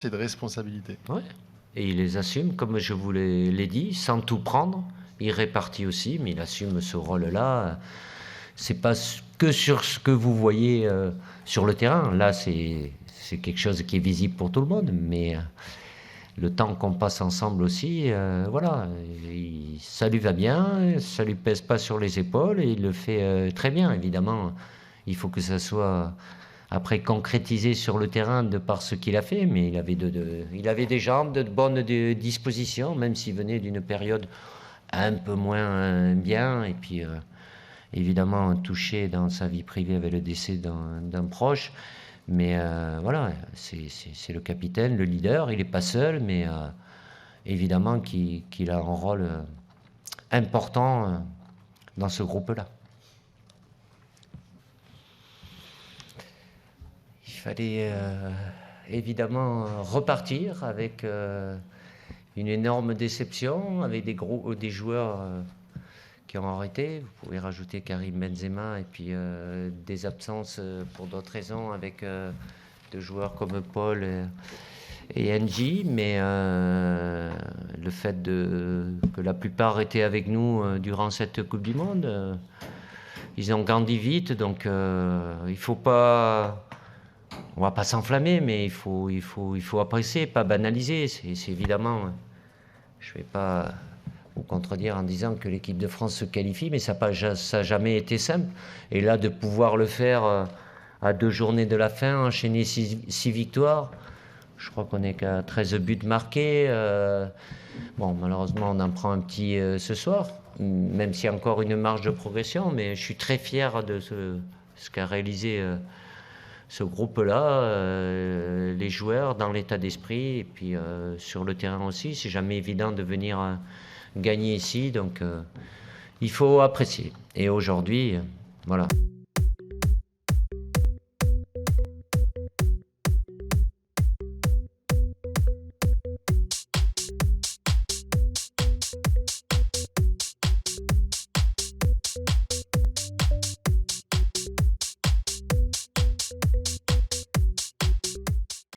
C'est de responsabilité. Ouais. Et il les assume, comme je vous l'ai dit, sans tout prendre. Il répartit aussi, mais il assume ce rôle-là. C'est pas que sur ce que vous voyez sur le terrain. Là, c'est quelque chose qui est visible pour tout le monde, mais le temps qu'on passe ensemble aussi, voilà, ça lui va bien, ça lui pèse pas sur les épaules et il le fait très bien. Évidemment, il faut que ça soit après concrétisé sur le terrain de par ce qu'il a fait, mais il avait des jambes de bonne disposition, même s'il venait d'une période un peu moins bien, et puis évidemment touché dans sa vie privée avec le décès d'un proche. Mais voilà, c'est le capitaine, le leader, il n'est pas seul, mais évidemment qu'il a un rôle important dans ce groupe-là. Il fallait évidemment repartir avec une énorme déception, avec des joueurs qui ont arrêté. Vous pouvez rajouter Karim Benzema et puis des absences pour d'autres raisons avec de joueurs comme Paul et N'Ji, mais le fait que la plupart étaient avec nous durant cette Coupe du Monde, ils ont grandi vite, donc il faut pas... On va pas s'enflammer, mais il faut apprécier, pas banaliser. C'est évidemment... Je vais pas vous contredire en disant que l'équipe de France se qualifie, mais ça n'a jamais été simple. Et là, de pouvoir le faire à 2 journées de la fin, enchaîner 6 victoires, je crois qu'on est qu'à 13 buts marqués. Bon, malheureusement, on en prend un petit ce soir, même s'il y a encore une marge de progression, mais je suis très fier de ce qu'a réalisé ce groupe-là, les joueurs dans l'état d'esprit, et puis sur le terrain aussi. C'est jamais évident de venir gagner ici, donc il faut apprécier. Et aujourd'hui, voilà.